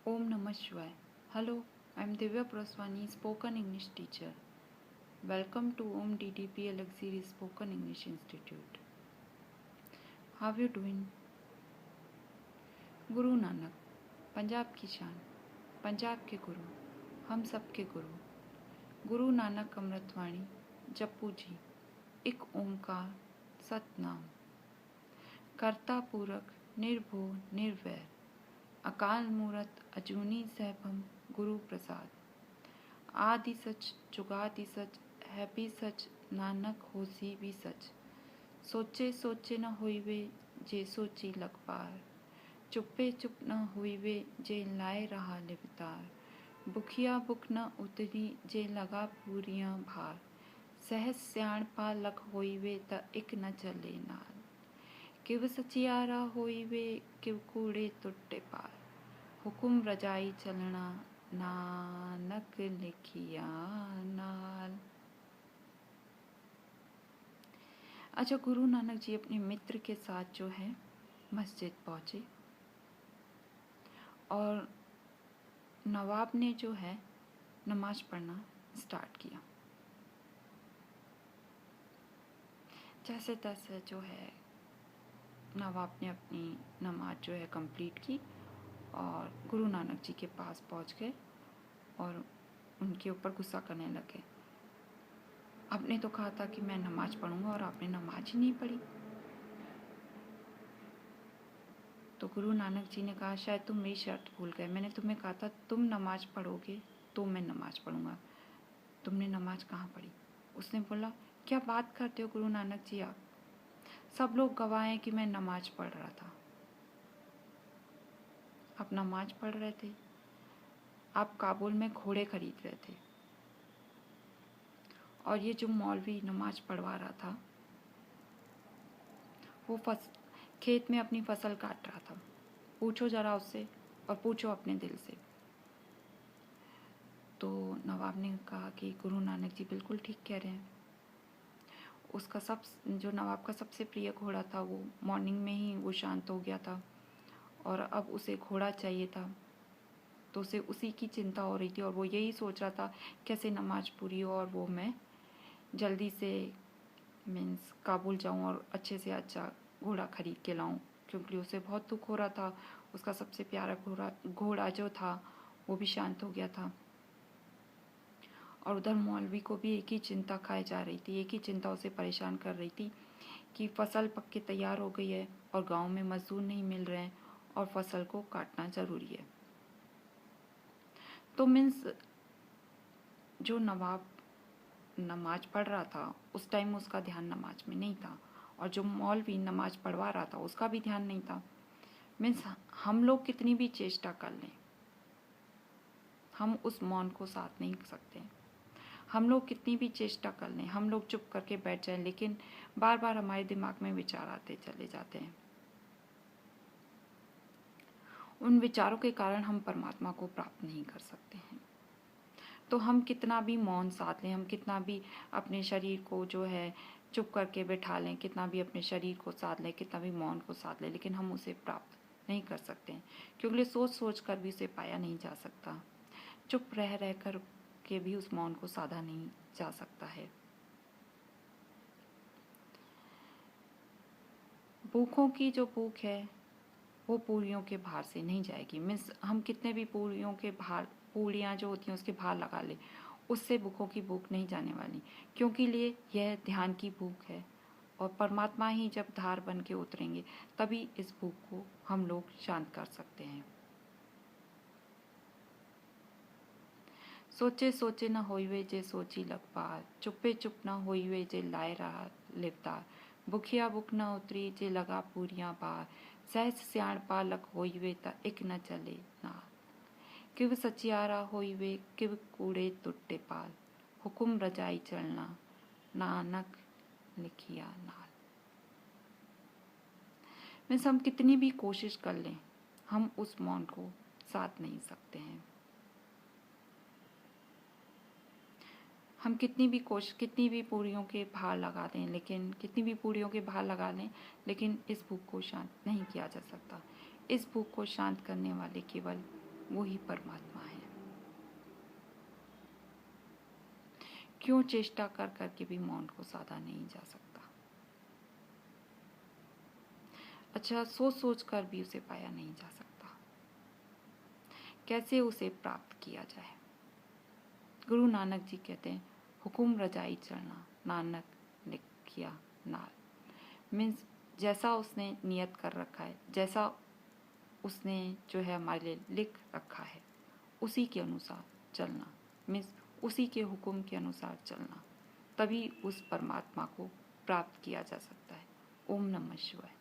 Om Namah Shivaya. Hello, I am Divya Praswani, spoken English teacher. Welcome to Om DDP Elixir Spoken English Institute. How you doing? Guru Nanak, Punjab की शान, पंजाब के गुरु, हम सब के गुरु। गुरु नानक अमृतवाणी, जपू जी, एक ओंकार सतनाम। कर्ता पूरक, निर्भो निर्वैर, अकाल मूरत अजूनी सहभम गुरु प्रसाद। आदि सच जुगादि सच है भी सच, नानक होसी भी सच। सोचे सोचे न होइवे जे सोची लग पार, चुप्पे चुप न होइवे जे लाए रहा लिवतार। बुखिया बुक न उतरी जे लगा पूरियां भार, सहज स्याण पा लख होइवे त इक न चले नाल। किव सचियारा होइवे किव कूड़े तुट्टे पार, हुकुम रजाई चलना नानक लिखिया नाल। अच्छा, गुरु नानक जी अपने मित्र के साथ जो है मस्जिद पहुंचे और नवाब ने जो है नमाज पढ़ना स्टार्ट किया। जैसे तैसे जो है नवाब ने अपनी नमाज जो है कंप्लीट की और गुरु नानक जी के पास पहुंच गए और उनके ऊपर गुस्सा करने लगे। आपने तो कहा था कि मैं नमाज पढ़ूंगा और आपने नमाज ही नहीं पढ़ी। तो गुरु नानक जी ने कहा, शायद तुम मेरी शर्त भूल गए। मैंने तुम्हें कहा था तुम नमाज पढ़ोगे तो मैं नमाज पढ़ूंगा, तुमने नमाज कहाँ पढ़ी? उसने बोला, क्या बात करते हो गुरु नानक जी, आप सब लोग गवाह हैं कि मैं नमाज पढ़ रहा था। आप नमाज पढ़ रहे थे, आप काबुल में घोड़े खरीद रहे थे और ये जो मौलवी नमाज पढ़वा रहा था वो खेत में अपनी फसल काट रहा था। पूछो जरा उससे और पूछो अपने दिल से। तो नवाब ने कहा कि गुरु नानक जी बिल्कुल ठीक कह रहे हैं। उसका जो नवाब का सबसे प्रिय घोड़ा था वो मॉर्निंग में ही वो शांत हो गया था और अब उसे घोड़ा चाहिए था। तो उसे उसी की चिंता हो रही थी और वो यही सोच रहा था कैसे नमाज पूरी हो और वो मैं जल्दी से मीन्स काबुल जाऊं और अच्छे से अच्छा घोड़ा खरीद के लाऊं, क्योंकि उसे बहुत दुख हो रहा था। उसका सबसे प्यारा घोड़ा जो था वो भी शांत हो गया था और उधर मौलवी को भी एक ही चिंता खाई जा रही थी, एक ही चिंता उसे परेशान कर रही थी कि फसल पक के तैयार हो गई है और गांव में मजदूर नहीं मिल रहे हैं और फसल को काटना ज़रूरी है। तो मीन्स जो नवाब नमाज पढ़ रहा था उस टाइम उसका ध्यान नमाज में नहीं था और जो मौलवी नमाज पढ़वा रहा था उसका भी ध्यान नहीं था। मीन्स हम लोग कितनी भी चेष्टा कर लें हम उस मौन को साथ नहीं सकते। हम लोग कितनी भी चेष्टा कर लें, हम लोग चुप करके बैठ जाएं, लेकिन बार बार हमारे दिमाग में विचार आते चले जाते हैं। उन विचारों के कारण हम परमात्मा को प्राप्त नहीं कर सकते हैं। तो हम कितना भी मौन साध लें, हम कितना भी अपने शरीर को जो है चुप करके बैठा लें, कितना भी अपने शरीर को साध लें, कितना भी मौन को साध लें, लेकिन हम उसे प्राप्त नहीं कर सकते हैं, क्योंकि सोच सोच कर भी उसे पाया नहीं जा सकता। चुप रह रह कर के भी उस मौन को साधा नहीं जा सकता है। भूखों की जो भूख है वो पूरियों के भार से नहीं जाएगी। मीन्स हम कितने भी पूरियों के भार, पूरियाँ जो होती हैं उसके भार लगा ले, उससे भूखों की भूख नहीं जाने वाली, क्योंकि लिए यह ध्यान की भूख है और परमात्मा ही जब धार बन के उतरेंगे तभी इस भूख को हम लोग शांत कर सकते हैं। सोचे सोचे न होइवे जे सोची लग पार, चुप्पे चुप न होइवे जे लाए रहा लिवतार। भुखिया भुख न उतरी जे लगा पूरियां पार, सहज स्याण पा लख होइवे त इक न चले नाल। किव सचियारा होइवे किव कूड़े तुट्टे पाल, हुकुम रजाई चलना नानक लिखिया नाल। मीन्स हम कितनी भी कोशिश कर लें हम उस मौन को साध नहीं सकते हैं। हम कितनी भी पूरियों के भार लगा दें, लेकिन कितनी भी पूरियों के भार लगा लें, लेकिन इस भूख को शांत नहीं किया जा सकता। इस भूख को शांत करने वाले केवल वो ही परमात्मा है। क्यों चेष्टा कर करके भी मौन को साधा नहीं जा सकता? अच्छा, सोच सोच कर भी उसे पाया नहीं जा सकता। कैसे उसे प्राप्त किया जाए? गुरु नानक जी कहते हैं, हुकुम रजाई चढ़ना नानक लिखिया नाल। मीन्स जैसा उसने नियत कर रखा है, जैसा उसने जो है हमारे लिए लिख रखा है, उसी के अनुसार चलना। मीन्स उसी के हुक्म के अनुसार चलना, तभी उस परमात्मा को प्राप्त किया जा सकता है। ओम नमः शिवाय।